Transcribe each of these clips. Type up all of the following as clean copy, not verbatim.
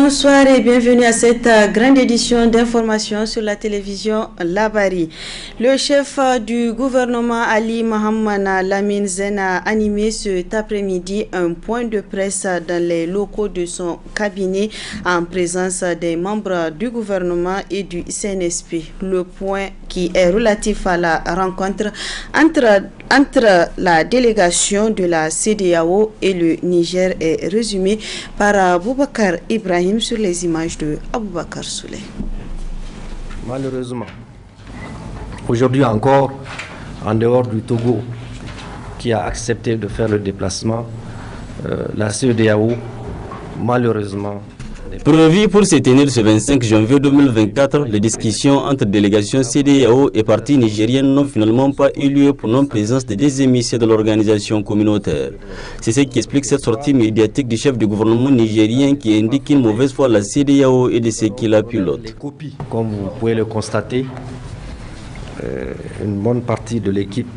Bonsoir et bienvenue à cette grande édition d'information sur la télévision Labari. Le chef du gouvernement Ali Mohamed Lamine Zen a animé cet après-midi un point de presse dans les locaux de son cabinet en présence des membres du gouvernement et du CNSP. Le point qui est relatif à la rencontre entre la délégation de la CEDEAO et le Niger est résumé par Aboubakar Ibrahim sur les images de Aboubakar Souley. Malheureusement, aujourd'hui encore, en dehors du Togo, qui a accepté de faire le déplacement, la CEDEAO, malheureusement, prévu pour se tenir ce 25 janvier 2024, les discussions entre délégations CEDEAO et partis nigériennes n'ont finalement pas eu lieu pour non-présence des deux émissaires de l'organisation communautaire. C'est ce qui explique cette sortie médiatique du chef du gouvernement nigérien qui indique une mauvaise foi à la CEDEAO et de ce qui la pilote. Comme vous pouvez le constater, une bonne partie de l'équipe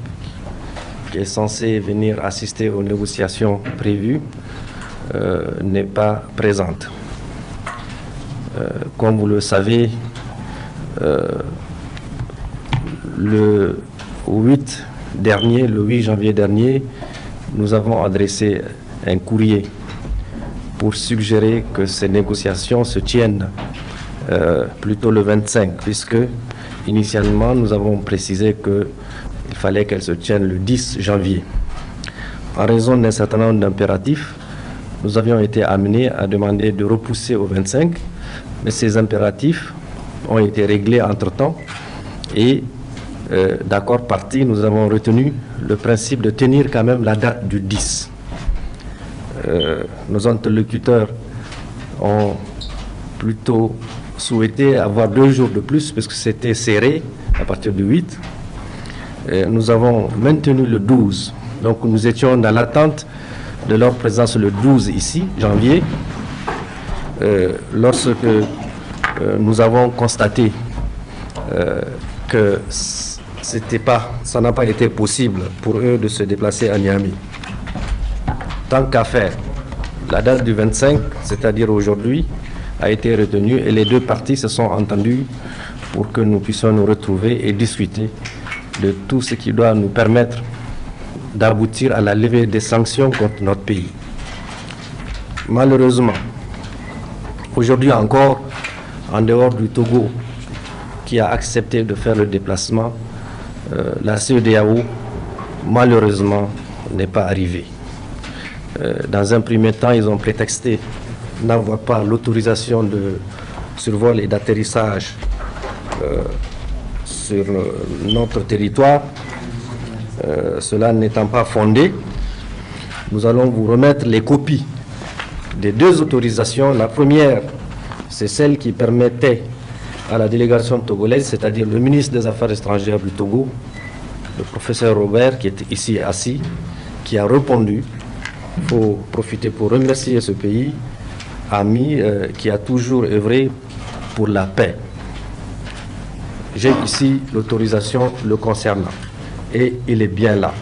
qui est censée venir assister aux négociations prévues n'est pas présente. Comme vous le savez, le 8 janvier dernier, nous avons adressé un courrier pour suggérer que ces négociations se tiennent plutôt le 25, puisque initialement nous avons précisé qu'il fallait qu'elles se tiennent le 10 janvier. En raison d'un certain nombre d'impératifs, nous avions été amenés à demander de repousser au 25, mais ces impératifs ont été réglés entre-temps et d'accord parti, nous avons retenu le principe de tenir quand même la date du 10. Nos interlocuteurs ont plutôt souhaité avoir 2 jours de plus parce que c'était serré à partir du 8. Nous avons maintenu le 12, donc nous étions dans l'attente de leur présence le 12 ici, janvier. Lorsque nous avons constaté que ça n'a pas été possible pour eux de se déplacer à Niamey. Tant qu'à faire, la date du 25, c'est-à-dire aujourd'hui, a été retenue et les deux parties se sont entendues pour que nous puissions nous retrouver et discuter de tout ce qui doit nous permettre d'aboutir à la levée des sanctions contre notre pays. Malheureusement, aujourd'hui encore, en dehors du Togo, qui a accepté de faire le déplacement, la CEDEAO, malheureusement, n'est pas arrivée. Dans un premier temps, ils ont prétexté n'avoir pas l'autorisation de survol et d'atterrissage sur notre territoire. Cela n'étant pas fondé, nous allons vous remettre les copies des 2 autorisations. La première, c'est celle qui permettait à la délégation togolaise, c'est-à-dire le ministre des Affaires étrangères du Togo, le professeur Robert, qui est ici assis, qui a répondu. Il faut profiter pour remercier ce pays, ami, qui a toujours œuvré pour la paix. J'ai ici l'autorisation le concernant. Et il est bien là.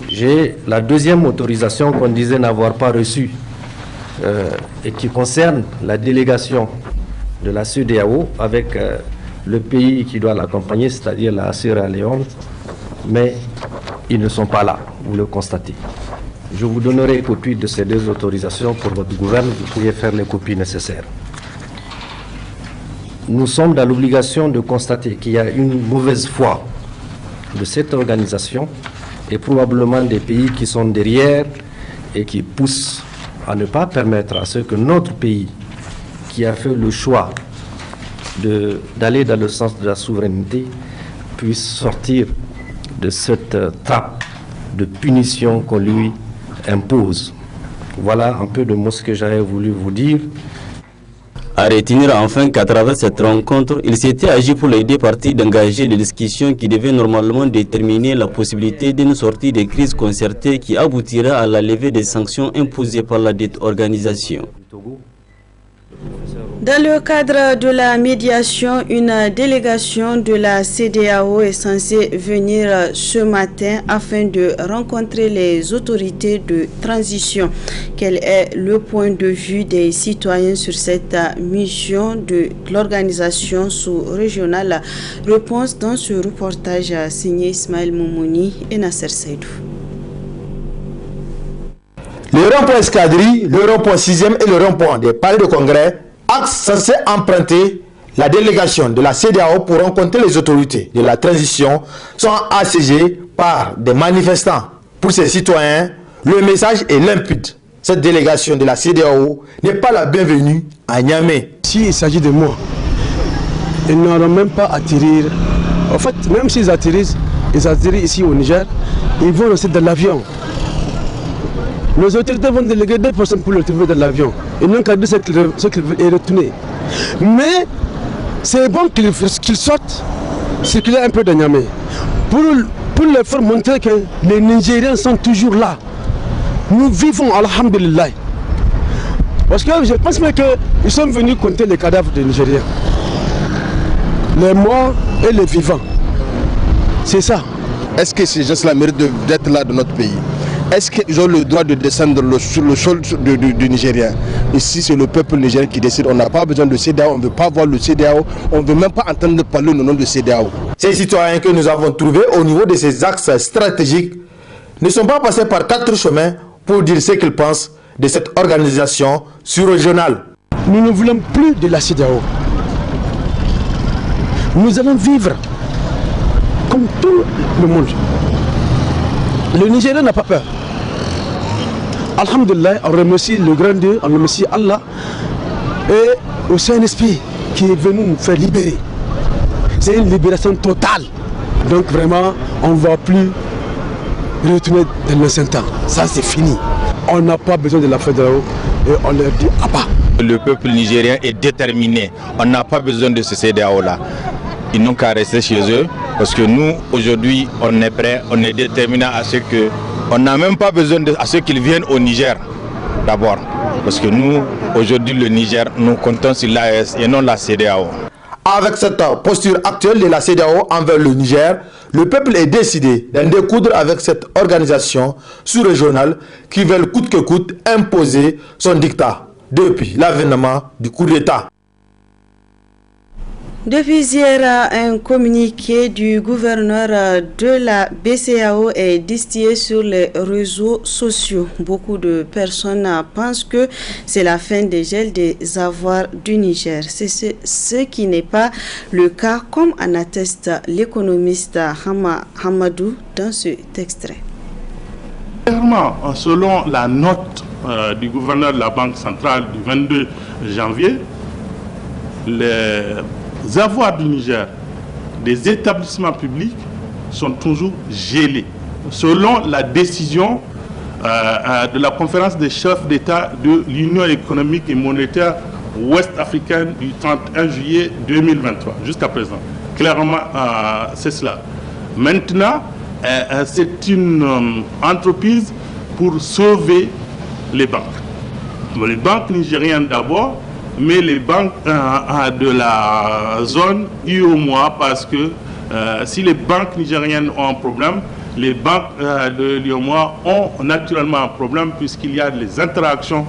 J'ai la deuxième autorisation qu'on disait n'avoir pas reçue et qui concerne la délégation de la CEDEAO avec le pays qui doit l'accompagner, c'est-à-dire la Sierra Leone, mais ils ne sont pas là, vous le constatez. Je vous donnerai copie de ces 2 autorisations pour votre gouvernement, vous pourriez faire les copies nécessaires. Nous sommes dans l'obligation de constater qu'il y a une mauvaise foi de cette organisation et probablement des pays qui sont derrière et qui poussent à ne pas permettre à ce que notre pays, qui a fait le choix d'aller dans le sens de la souveraineté, puisse sortir de cette trappe de punition qu'on lui impose. Voilà un peu de mots ce que j'avais voulu vous dire. À retenir enfin qu'à travers cette rencontre, il s'était agi pour les deux parties d'engager des discussions qui devaient normalement déterminer la possibilité d'une sortie de crise concertée qui aboutira à la levée des sanctions imposées par la dite organisation. Dans le cadre de la médiation, une délégation de la CEDEAO est censée venir ce matin afin de rencontrer les autorités de transition. Quel est le point de vue des citoyens sur cette mission de l'organisation sous-régionale? Réponse dans ce reportage signé Ismaël Moumouni et Nasser Seydou. Le rond-point Escadrille, le rond-point 6e et le rond-point des palais de congrès, axe censé emprunter la délégation de la CEDEAO pour rencontrer les autorités de la transition, sont assiégés par des manifestants. Pour ces citoyens, le message est limpide. Cette délégation de la CEDEAO n'est pas la bienvenue à Niamey. S'il s'agit de moi, ils n'auront même pas à atterrir. En fait, même s'ils atterrissent ici au Niger, ils vont rester dans l'avion. Les autorités vont déléguer 2 personnes pour le trouver dans l'avion. Ils n'ont qu'à dire ce qu'ils veulent retourner. Mais c'est bon qu'ils sortent, circuler un peu de Niamey. Pour leur faire montrer que les Nigériens sont toujours là. Nous vivons, alhamdulillah. Parce que je pense même qu'ils sont venus compter les cadavres des Nigériens. Les morts et les vivants. C'est ça. Est-ce que ces gens-là méritent d'être là dans notre pays? Est-ce qu'ils ont le droit de descendre sur le sol du Nigérien? Ici, c'est le peuple nigérien qui décide. On n'a pas besoin de CEDEAO, on ne veut pas voir le CEDEAO, on ne veut même pas entendre parler au nom de CEDEAO. Ces citoyens que nous avons trouvés au niveau de ces axes stratégiques ne sont pas passés par 4 chemins pour dire ce qu'ils pensent de cette organisation sur-régionale. Nous ne voulons plus de la CEDEAO. Nous allons vivre comme tout le monde. Le Nigerien n'a pas peur. Alhamdulillah, on remercie le grand Dieu, on remercie Allah et au Saint-Esprit qui est venu nous faire libérer. C'est une libération totale. Donc vraiment, on ne va plus retourner dans l'ancien temps. Ça, c'est fini. On n'a pas besoin de la fédération et on leur dit à bas. Le peuple nigérien est déterminé. On n'a pas besoin de ce CEDEAO-là. Ils n'ont qu'à rester chez eux parce que nous, aujourd'hui, on est prêts, on est déterminés à ce que... On n'a même pas besoin à ce qu'ils viennent au Niger d'abord. Parce que nous, aujourd'hui, le Niger, nous comptons sur l'AES et non la CEDEAO. Avec cette posture actuelle de la CEDEAO envers le Niger, le peuple est décidé d'en découdre avec cette organisation sous-régionale qui veut coûte que coûte imposer son dictat depuis l'avènement du coup d'État. Depuis hier, un communiqué du gouverneur de la BCEAO est distillé sur les réseaux sociaux. Beaucoup de personnes pensent que c'est la fin des gels des avoirs du Niger. C'est ce qui n'est pas le cas, comme en atteste l'économiste Hamadou dans cet extrait. Clairement, selon la note du gouverneur de la Banque centrale du 22 janvier, les avoirs du Niger des établissements publics sont toujours gelés. Selon la décision de la conférence des chefs d'État de l'Union économique et monétaire ouest-africaine du 31 juillet 2023, jusqu'à présent. Clairement, c'est cela. Maintenant, c'est une entreprise pour sauver les banques. Les banques nigériennes d'abord, mais les banques de la zone UEMOA, parce que si les banques nigériennes ont un problème, les banques de l'UEMOA ont naturellement un problème puisqu'il y a des interactions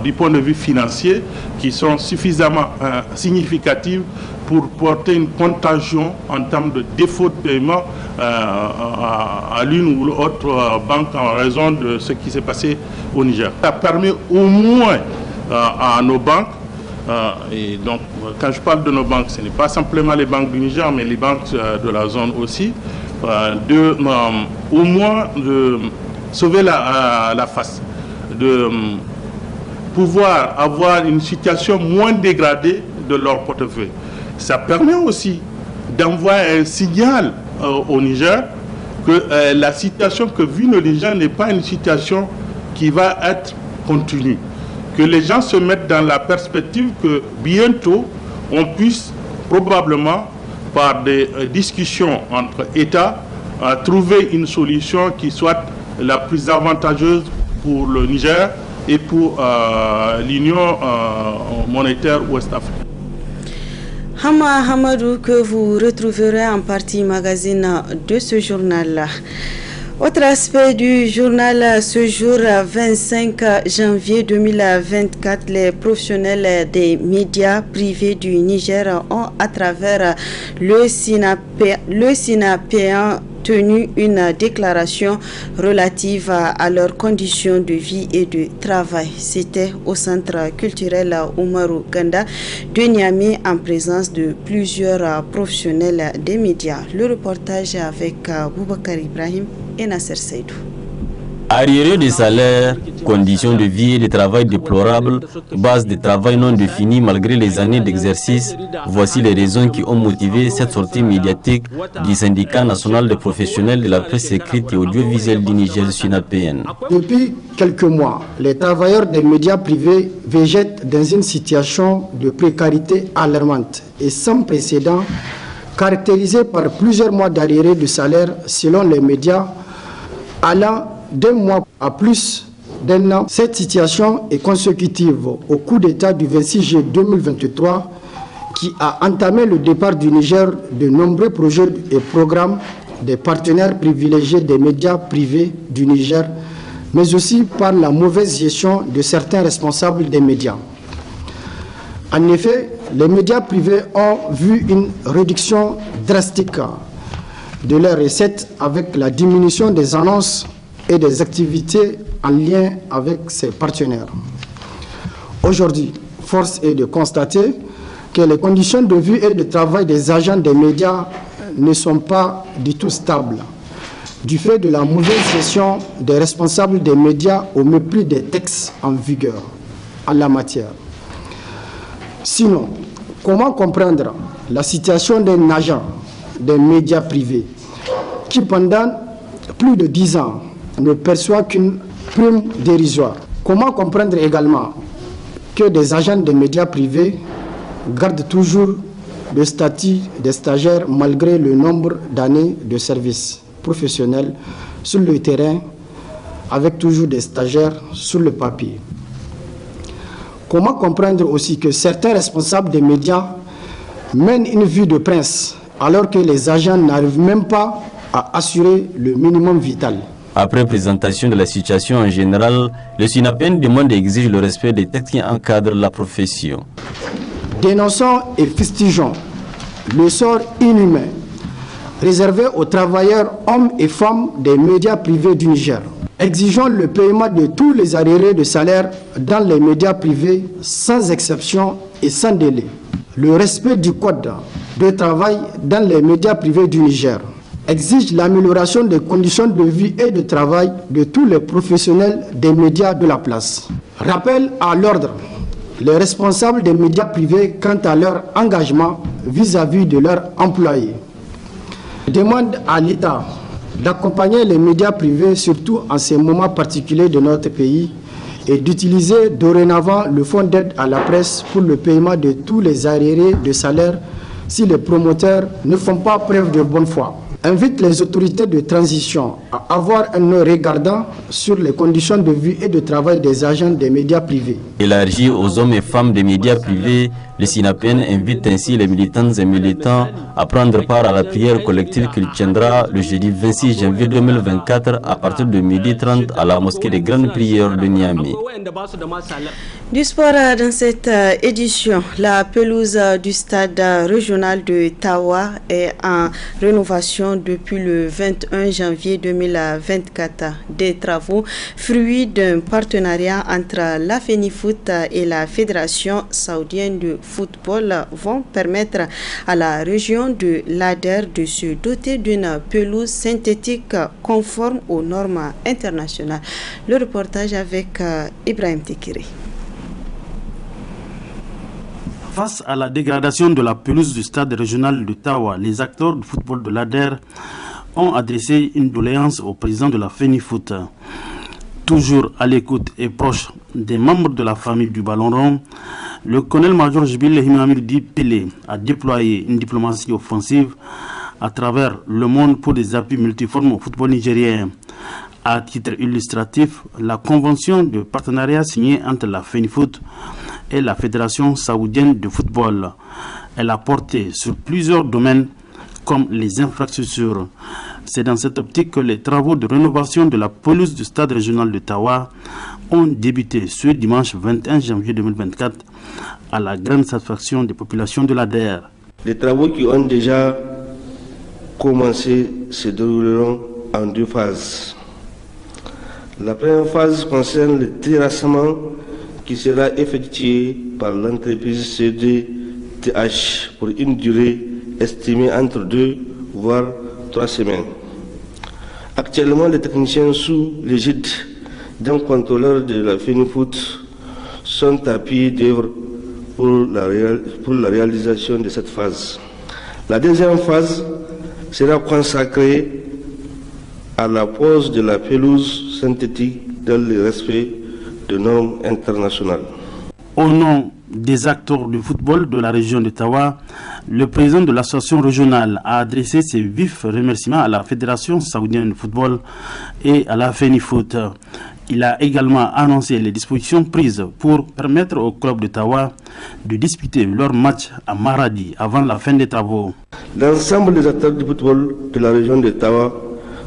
du point de vue financier qui sont suffisamment significatives pour porter une contagion en termes de défaut de paiement à l'une ou l'autre banque en raison de ce qui s'est passé au Niger. Ça permet au moins à nos banques, et donc quand je parle de nos banques, ce n'est pas simplement les banques du Niger, mais les banques de la zone aussi, au moins de sauver la face, de pouvoir avoir une situation moins dégradée de leur portefeuille. Ça permet aussi d'envoyer un signal au Niger que la situation que vit le Niger n'est pas une situation qui va être continue. Que les gens se mettent dans la perspective que bientôt, on puisse probablement, par des discussions entre États, trouver une solution qui soit la plus avantageuse pour le Niger et pour l'Union monétaire ouest-africaine. Hama Hamadou, que vous retrouverez en partie magazine de ce journal-là. Autre aspect du journal, ce jour 25 janvier 2024, les professionnels des médias privés du Niger ont, à travers le SINAPEAN, tenu une déclaration relative à leurs conditions de vie et de travail. C'était au centre culturel Oumarou Ganda de Niamey en présence de plusieurs professionnels des médias. Le reportage avec Boubacar Ibrahim et Nasser Seydou. Arriérés de salaire, conditions de vie et de travail déplorables, base de travail non définie malgré les années d'exercice, voici les raisons qui ont motivé cette sortie médiatique du syndicat national des professionnels de la presse écrite et audiovisuelle du Niger, SINAPEAN. Depuis quelques mois, les travailleurs des médias privés végètent dans une situation de précarité alarmante et sans précédent, caractérisée par plusieurs mois d'arriérés de salaire selon les médias, allant d'un mois à plus d'un an. Cette situation est consécutive au coup d'État du 26 juillet 2023 qui a entamé le départ du Niger de nombreux projets et programmes des partenaires privilégiés des médias privés du Niger, mais aussi par la mauvaise gestion de certains responsables des médias. En effet, les médias privés ont vu une réduction drastique de leurs recettes avec la diminution des annonces et des activités en lien avec ses partenaires. Aujourd'hui, force est de constater que les conditions de vie et de travail des agents des médias ne sont pas du tout stables, du fait de la mauvaise gestion des responsables des médias au mépris des textes en vigueur en la matière. Sinon, comment comprendre la situation d'un agent des médias privés qui, pendant plus de 10 ans, ne perçoit qu'une prime dérisoire? Comment comprendre également que des agents des médias privés gardent toujours le statut de stagiaire malgré le nombre d'années de service professionnel sur le terrain, avec toujours des stagiaires sur le papier? Comment comprendre aussi que certains responsables des médias mènent une vie de prince alors que les agents n'arrivent même pas à assurer le minimum vital? Après présentation de la situation en général, le SINAPEAN demande et exige le respect des textes qui encadrent la profession. Dénonçons et fustigeons le sort inhumain réservé aux travailleurs hommes et femmes des médias privés du Niger. Exigeons le paiement de tous les arriérés de salaire dans les médias privés sans exception et sans délai. Le respect du code de travail dans les médias privés du Niger exige l'amélioration des conditions de vie et de travail de tous les professionnels des médias de la place. Rappel à l'ordre les responsables des médias privés quant à leur engagement vis-à-vis de leurs employés. Demande à l'État d'accompagner les médias privés, surtout en ces moments particuliers de notre pays, et d'utiliser dorénavant le fonds d'aide à la presse pour le paiement de tous les arriérés de salaire si les promoteurs ne font pas preuve de bonne foi. Invite les autorités de transition à avoir un œil regardant sur les conditions de vie et de travail des agents des médias privés. Élargi aux hommes et femmes des médias privés, le SINAPEAN invite ainsi les militantes et militants à prendre part à la prière collective qu'il tiendra le jeudi 26 janvier 2024 à partir de 12h30 à la mosquée des Grandes Prières de Niamey. Du sport dans cette édition, la pelouse du stade régional de Tawa est en rénovation depuis le 21 janvier 2024. Des travaux, fruits d'un partenariat entre la FENIFOOT et la Fédération saoudienne de football, vont permettre à la région de l'Ader de se doter d'une pelouse synthétique conforme aux normes internationales. Le reportage avec Ibrahim Tekiri. Face à la dégradation de la pelouse du stade régional de Tawa, les acteurs du football de l'Ader ont adressé une doléance au président de la FENIFOOT. Toujours à l'écoute et proche des membres de la famille du ballon rond, le colonel-major Jibril Himamidi Pelé a déployé une diplomatie offensive à travers le monde pour des appuis multiformes au football nigérien. À titre illustratif, la convention de partenariat signée entre la FENIFOOT et la Fédération saoudienne de football, elle a porté sur plusieurs domaines comme les infrastructures. C'est dans cette optique que les travaux de rénovation de la pelouse du stade régional de Tawa ont débuté ce dimanche 21 janvier 2024 à la grande satisfaction des populations de l'ADER. Les travaux qui ont déjà commencé se dérouleront en 2 phases. La première phase concerne le terrassement qui sera effectué par l'entreprise CDTH pour une durée estimée entre 2 voire 3 semaines. Actuellement, les techniciens sous l'égide d'un contrôleur de la FENIFOOT sont à pied d'œuvre pour la réalisation de cette phase. La deuxième phase sera consacrée à la pose de la pelouse synthétique dans le respect de normes internationales. Au nom des acteurs du football de la région de Tawa, le président de l'association régionale a adressé ses vifs remerciements à la Fédération saoudienne de football et à la FENIFOOT. Il a également annoncé les dispositions prises pour permettre au club de Tawa de disputer leur match à Maradi avant la fin des travaux. L'ensemble des acteurs du football de la région de Tawa,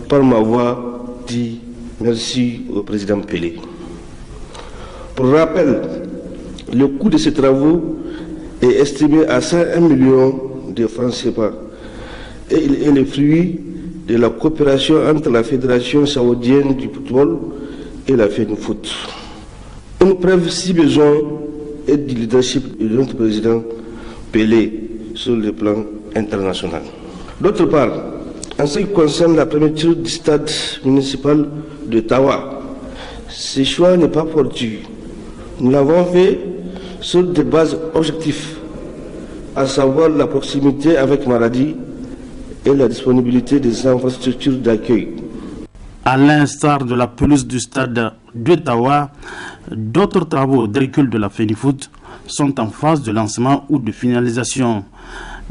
par ma voix, dit merci au président Pelé. Pour rappel, le coût de ces travaux est estimé à 101 millions de francs CFA et il est le fruit de la coopération entre la Fédération saoudienne du football et la FENIFOOT. Une preuve si besoin est du leadership de notre président Pelé sur le plan international. D'autre part, en ce qui concerne la fermeture du stade municipal de Tawa, ce choix n'est pas fortuit. Nous l'avons fait sur des bases objectives, à savoir la proximité avec Maradi et la disponibilité des infrastructures d'accueil. À l'instar de la pelouse du stade d'Ottawa, d'autres travaux de recul de la FENIFOOT sont en phase de lancement ou de finalisation.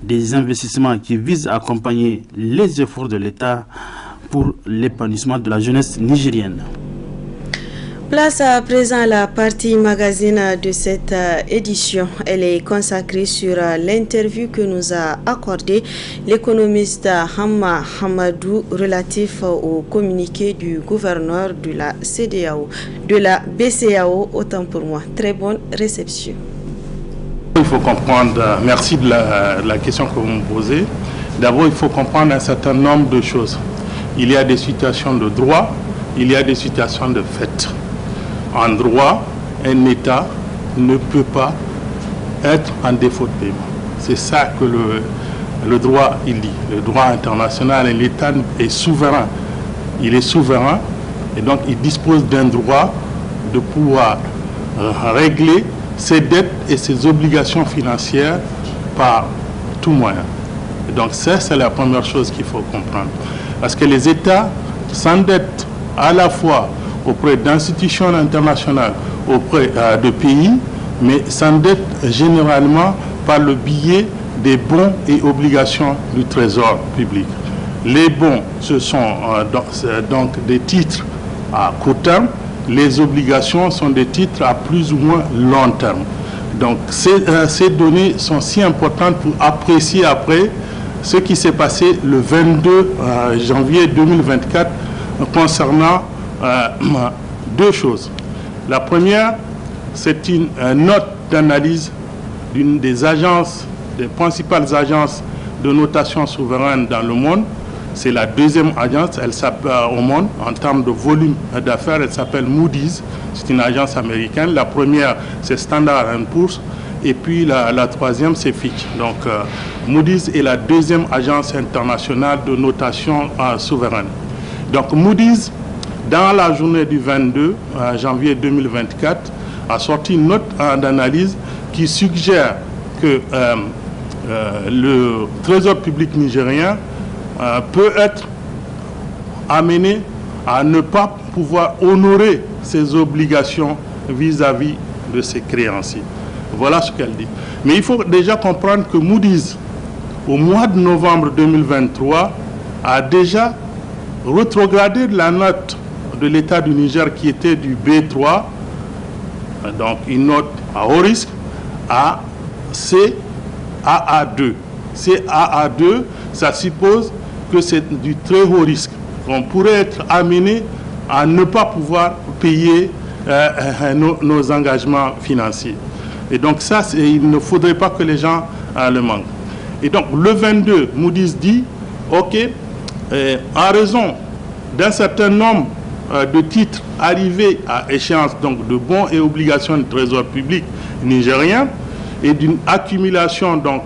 Des investissements qui visent à accompagner les efforts de l'État pour l'épanouissement de la jeunesse nigérienne. Place à présent la partie magazine de cette édition. Elle est consacrée sur l'interview que nous a accordée l'économiste Hamma Hamadou relatif au communiqué du gouverneur de la CEDEAO, de la BCEAO, autant pour moi. Très bonne réception. Il faut comprendre, merci de la question que vous me posez. D'abord, il faut comprendre un certain nombre de choses. Il y a des situations de droit, il y a des situations de fait. En droit, un État ne peut pas être en défaut de paiement. C'est ça que le droit il dit. Le droit international, et l'État est souverain. Il est souverain et donc il dispose d'un droit de pouvoir régler ses dettes et ses obligations financières par tout moyen. Et donc ça, c'est la première chose qu'il faut comprendre. Parce que les États s'endettent à la fois auprès d'institutions internationales, auprès de pays, mais s'endettent généralement par le biais des bons et obligations du trésor public. Les bons, ce sont donc des titres à court terme, les obligations sont des titres à plus ou moins long terme. Donc ces données sont si importantes pour apprécier après ce qui s'est passé le 22 janvier 2024 concernant deux choses. La première, c'est une note d'analyse d'une des agences, des principales agences de notation souveraine dans le monde. C'est la deuxième agence, elle s'appelle au monde en termes de volume d'affaires, elle s'appelle Moody's, c'est une agence américaine. La première, c'est Standard & Poor's, et puis la troisième, c'est Fitch. Donc Moody's est la deuxième agence internationale de notation souveraine. Donc Moody's, dans la journée du 22 janvier 2024, a sorti une note d'analyse qui suggère que le trésor public nigérien peut être amené à ne pas pouvoir honorer ses obligations vis-à-vis de ses créanciers. Voilà ce qu'elle dit. Mais il faut déjà comprendre que Moody's, au mois de novembre 2023, a déjà rétrogradé la note de l'État du Niger qui était du B3, donc une note à haut risque, à CAA2. CAA2, ça suppose que c'est du très haut risque. On pourrait être amené à ne pas pouvoir payer nos engagements financiers. Et donc ça, il ne faudrait pas que les gens le manquent. Et donc le 22, Moody's dit, ok, en raison d'un certain nombre de titres arrivés à échéance, donc de bons et obligations du trésor public nigérien, et d'une accumulation donc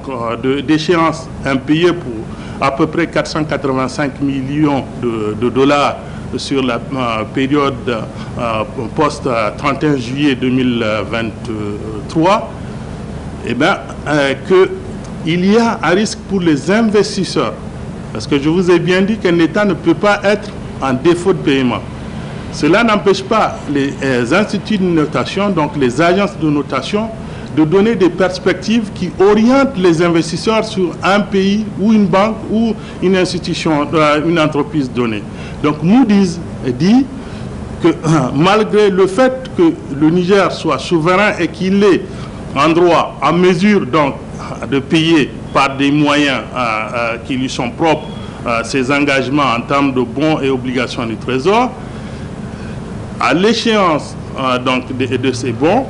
d'échéances impayées pour à peu près 485 millions de dollars sur la période post-31 juillet 2023, eh bien, qu'il y a un risque pour les investisseurs. Parce que je vous ai bien dit qu'un État ne peut pas être en défaut de paiement. Cela n'empêche pas les instituts de notation, donc les agences de notation, de donner des perspectives qui orientent les investisseurs sur un pays ou une banque ou une institution, une entreprise donnée. Donc Moody's dit que malgré le fait que le Niger soit souverain et qu'il est en droit, en mesure donc de payer par des moyens qui lui sont propres ses engagements en termes de bons et obligations du Trésor, à l'échéance donc de ces bons,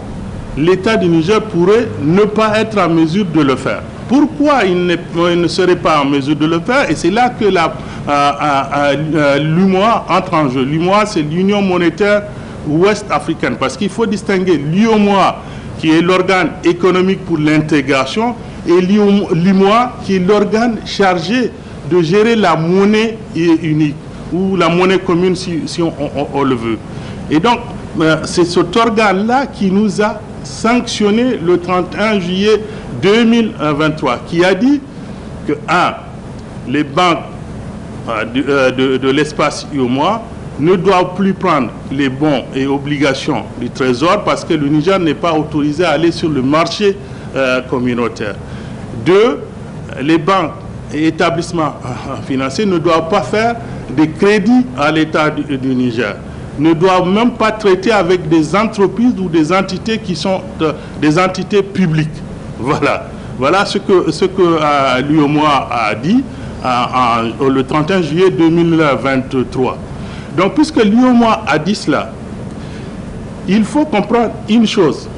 l'État du Niger pourrait ne pas être en mesure de le faire. Pourquoi il ne serait pas en mesure de le faire? Et c'est là que l'UMOA entre en jeu. L'UMOA, c'est l'Union monétaire ouest-africaine. Parce qu'il faut distinguer l'UMOA, qui est l'organe économique pour l'intégration, et l'UMOA, qui est l'organe chargé de gérer la monnaie unique, ou la monnaie commune, si on le veut. Et donc, c'est cet organe-là qui nous a sanctionné le 31 juillet 2023, qui a dit que, les banques de l'espace UMOA ne doivent plus prendre les bons et obligations du Trésor parce que le Niger n'est pas autorisé à aller sur le marché communautaire. 2, les banques et établissements financiers ne doivent pas faire des crédits à l'État du Niger, ne doivent même pas traiter avec des entreprises ou des entités qui sont des entités publiques. Voilà ce que l'UMOA a dit le 31 juillet 2023. Donc, puisque l'UMOA a dit cela, il faut comprendre une chose.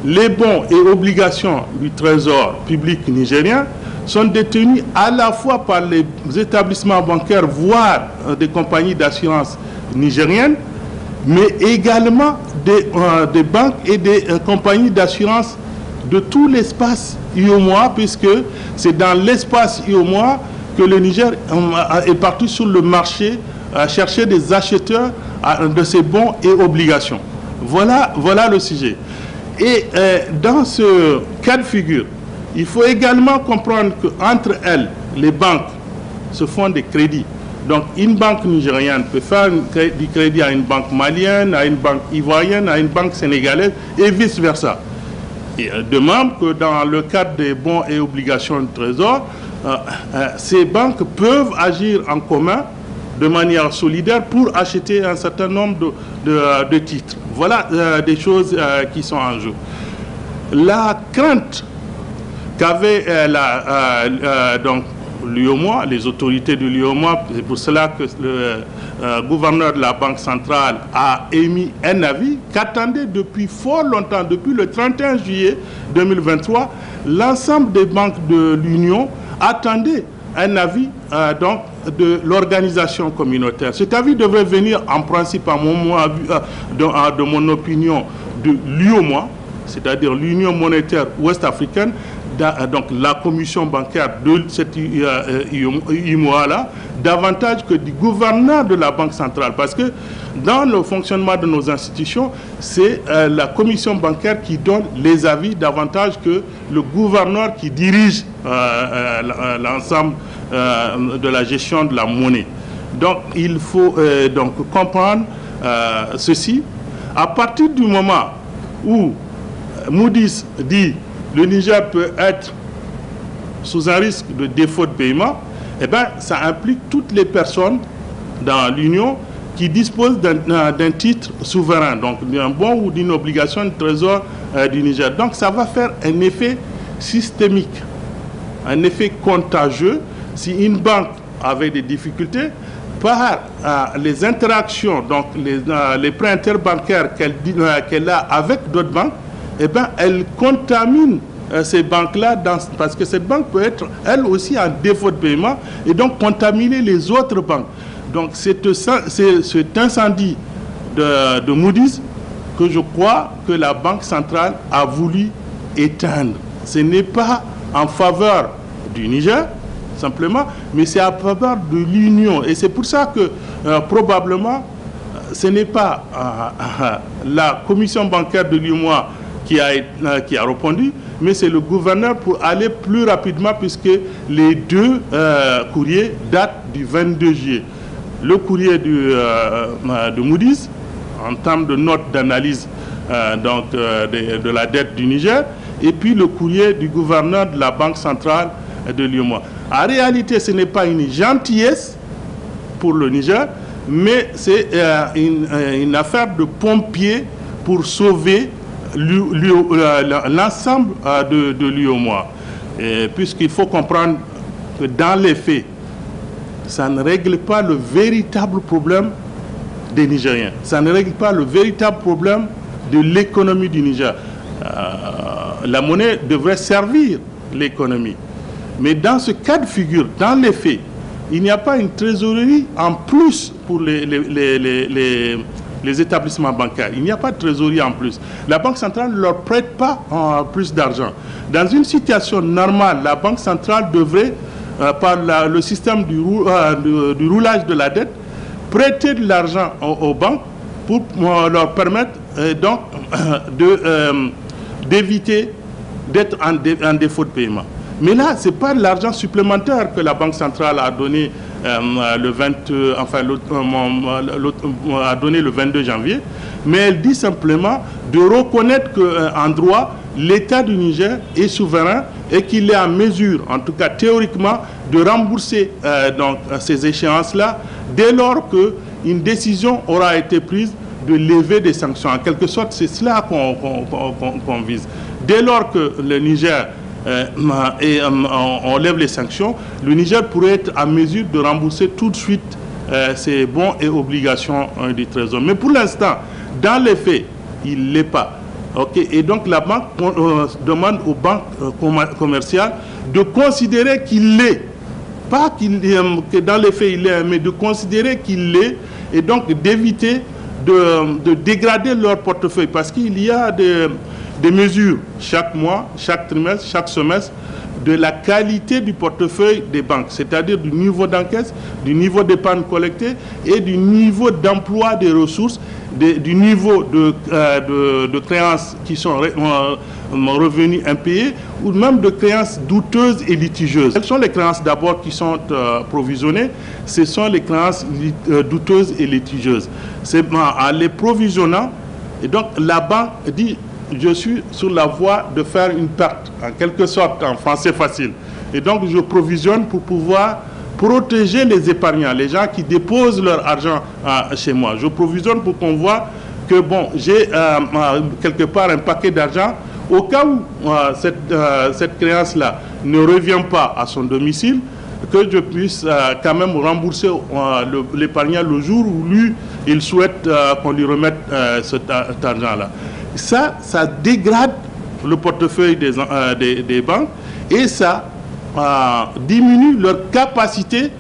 Les bons et obligations du Trésor public nigérien sont détenus à la fois par les établissements bancaires, voire des compagnies d'assurance nigériennes, mais également des banques et des compagnies d'assurance de tout l'espace UMOA, puisque c'est dans l'espace UMOA que le Niger est parti sur le marché à chercher des acheteurs de ces bons et obligations. Voilà le sujet. Et dans ce cas de figure, il faut également comprendre qu'entre elles, les banques se font des crédits. Donc une banque nigérienne peut faire du crédit à une banque malienne, à une banque ivoirienne, à une banque sénégalaise et vice-versa. Et de même que dans le cadre des bons et obligations du Trésor, ces banques peuvent agir en commun de manière solidaire pour acheter un certain nombre de titres. Voilà des choses qui sont en jeu. La crainte qu'avait donc l'UMOA, les autorités de l'UMOA, c'est pour cela que le gouverneur de la Banque centrale a émis un avis qu'attendait depuis fort longtemps, depuis le 31 juillet 2023, l'ensemble des banques de l'Union attendaient un avis donc de l'organisation communautaire. Cet avis devrait venir en principe, de mon opinion, de l'UMOA, c'est-à-dire l'Union monétaire ouest-africaine, donc la commission bancaire de cette UMOA-là, davantage que du gouverneur de la Banque centrale. Parce que dans le fonctionnement de nos institutions, c'est la commission bancaire qui donne les avis davantage que le gouverneur qui dirige l'ensemble de la gestion de la monnaie. Donc il faut donc comprendre ceci. À partir du moment où Moody's dit le Niger peut être sous un risque de défaut de paiement, eh bien, ça implique toutes les personnes dans l'Union qui dispose d'un titre souverain, donc d'un bon ou d'une obligation de trésor du Niger. Donc ça va faire un effet systémique, un effet contagieux. Si une banque avait des difficultés, par les interactions, donc les prêts interbancaires qu'elle a avec d'autres banques, eh ben, elle contamine ces banques-là, parce que cette banque peut être, elle aussi, en défaut de paiement, et donc contaminer les autres banques. Donc c'est cet incendie de Moody's que je crois que la Banque centrale a voulu éteindre. Ce n'est pas en faveur du Niger, simplement, mais c'est en faveur de l'Union. Et c'est pour ça que probablement, ce n'est pas la commission bancaire de l'UEMOA qui a répondu, mais c'est le gouverneur pour aller plus rapidement, puisque les deux courriers datent du 22 juillet. Le courrier de Moody's, en termes de notes d'analyse de la dette du Niger, et puis le courrier du gouverneur de la Banque centrale de l'UEMOA. En réalité, ce n'est pas une gentillesse pour le Niger, mais c'est une affaire de pompiers pour sauver l'ensemble de l'UEMOA. Puisqu'il faut comprendre que dans les faits, ça ne règle pas le véritable problème des Nigériens. Ça ne règle pas le véritable problème de l'économie du Niger. La monnaie devrait servir l'économie. Mais dans ce cas de figure, dans les faits, il n'y a pas une trésorerie en plus pour les établissements bancaires. Il n'y a pas de trésorerie en plus. La Banque centrale ne leur prête pas plus d'argent. Dans une situation normale, la Banque centrale devrait, par le système du roulage de la dette, prêter de l'argent aux banques pour leur permettre donc d'éviter d'être en défaut de paiement. Mais là, ce n'est pas de l'argent supplémentaire que la Banque centrale a donné le 22 janvier, mais elle dit simplement de reconnaître qu'en droit, l'État du Niger est souverain et qu'il est en mesure, en tout cas théoriquement, de rembourser ces échéances-là dès lors qu'une décision aura été prise de lever des sanctions. En quelque sorte, c'est cela qu'on vise. Dès lors que le Niger on lève les sanctions, le Niger pourrait être en mesure de rembourser tout de suite ses bons et obligations du Trésor. Mais pour l'instant, dans les faits, il ne l'est pas. Okay. Et donc la banque demande aux banques commerciales de considérer qu'il l'est. Pas que dans les faits il l'est, mais de considérer qu'il l'est, et donc d'éviter de dégrader leur portefeuille. Parce qu'il y a des mesures chaque mois, chaque trimestre, chaque semestre, de la qualité du portefeuille des banques, c'est-à-dire du niveau d'encaisse, du niveau d'épargne collectée et du niveau d'emploi des ressources, du niveau de créances qui sont revenus impayés ou même de créances douteuses et litigieuses. Quelles sont les créances d'abord qui sont provisionnées? Ce sont les créances douteuses et litigieuses. C'est en les provisionnant, et donc la banque dit: je suis sur la voie de faire une perte, en quelque sorte, en français facile. Et donc, je provisionne pour pouvoir protéger les épargnants, les gens qui déposent leur argent chez moi. Je provisionne pour qu'on voit que, bon, j'ai quelque part un paquet d'argent, au cas où cette créance-là ne revient pas à son domicile, que je puisse quand même rembourser l'épargnant le jour où lui, il souhaite qu'on lui remette cet argent-là. Ça dégrade le portefeuille des banques et ça diminue leur capacité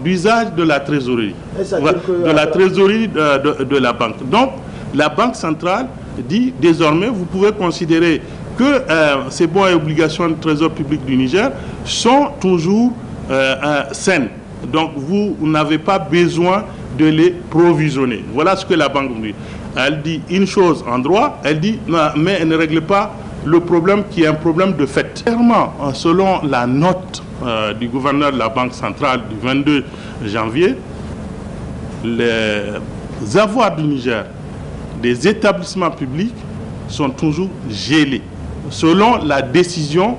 d'usage de la trésorerie, de la trésorerie de la banque. Donc, la Banque centrale dit désormais, vous pouvez considérer que ces bons et obligations de trésor public du Niger sont toujours saines. Donc, vous n'avez pas besoin de les provisionner. Voilà ce que la banque dit. Elle dit une chose en droit, elle dit, mais elle ne règle pas le problème qui est un problème de fait. Clairement, selon la note du gouverneur de la Banque centrale du 22 janvier, les avoirs du Niger des établissements publics sont toujours gelés, selon la décision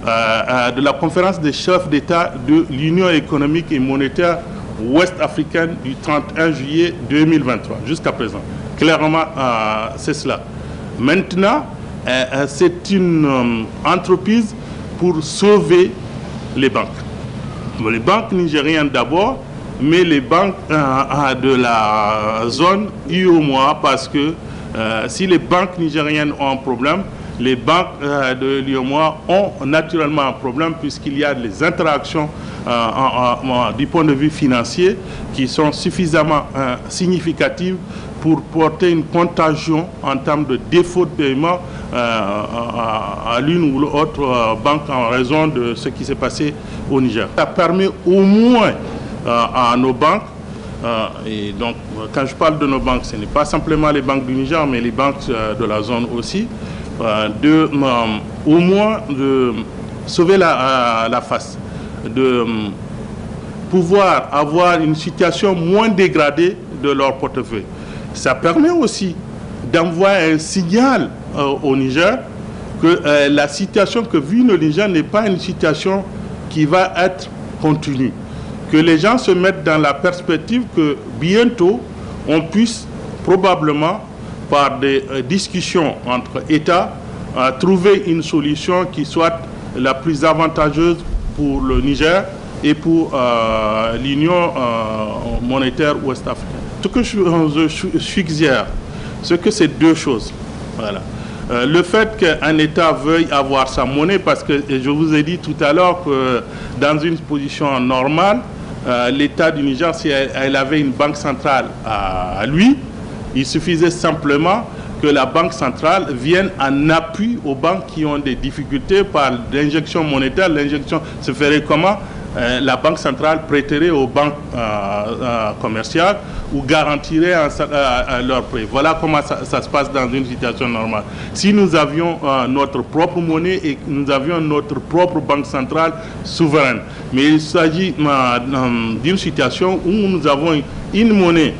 de la conférence des chefs d'État de l'Union économique et monétaire ouest-africaine du 31 juillet 2023, jusqu'à présent. Clairement, c'est cela. Maintenant, c'est une entreprise pour sauver les banques. Les banques nigériennes d'abord, mais les banques de la zone UEMOA, parce que si les banques nigériennes ont un problème, les banques de l'UEMOA ont naturellement un problème puisqu'il y a des interactions du point de vue financier qui sont suffisamment significatives pour porter une contagion en termes de défaut de paiement à l'une ou l'autre banque en raison de ce qui s'est passé au Niger. Ça permet au moins à nos banques, et donc quand je parle de nos banques, ce n'est pas simplement les banques du Niger, mais les banques de la zone aussi, au moins de sauver la face, de pouvoir avoir une situation moins dégradée de leur portefeuille. Ça permet aussi d'envoyer un signal au Niger que la situation que vit le Niger n'est pas une situation qui va être continue. Que les gens se mettent dans la perspective que bientôt on puisse probablement par des discussions entre États trouver une solution qui soit la plus avantageuse pour le Niger et pour l'Union monétaire ouest-africaine. Ce que je suggère, c'est que c'est deux choses. Voilà. Le fait qu'un État veuille avoir sa monnaie, parce que je vous ai dit tout à l'heure que dans une position normale, l'État du Niger, si elle avait une banque centrale à lui, il suffisait simplement que la banque centrale vienne en appui aux banques qui ont des difficultés par l'injection monétaire. L'injection se ferait comment? La banque centrale prêterait aux banques commerciales ou garantirait leurs prêts. Voilà comment ça se passe dans une situation normale. Si nous avions notre propre monnaie et nous avions notre propre banque centrale souveraine. Mais il s'agit d'une situation où nous avons une monnaie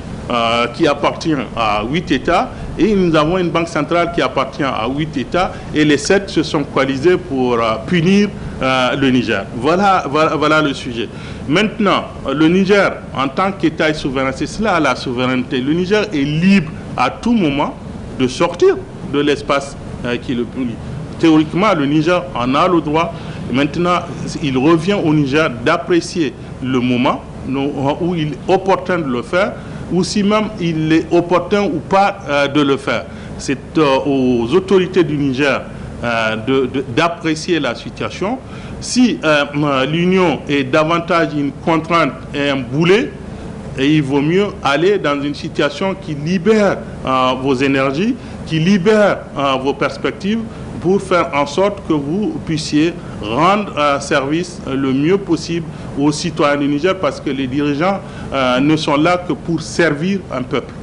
qui appartient à 8 États et nous avons une banque centrale qui appartient à 8 États et les 7 se sont coalisés pour punir le Niger. Voilà le sujet. Maintenant, le Niger, en tant qu'État souverain, c'est cela la souveraineté. Le Niger est libre à tout moment de sortir de l'espace qui le punit. Théoriquement, le Niger en a le droit. Maintenant, il revient au Niger d'apprécier le moment où il est opportun de le faire, ou si même il est opportun ou pas de le faire. C'est aux autorités du Niger d'apprécier la situation. Si l'Union est davantage une contrainte et un boulet, et il vaut mieux aller dans une situation qui libère vos énergies, qui libère vos perspectives pour faire en sorte que vous puissiez rendre service le mieux possible aux citoyens du Niger, parce que les dirigeants ne sont là que pour servir un peuple.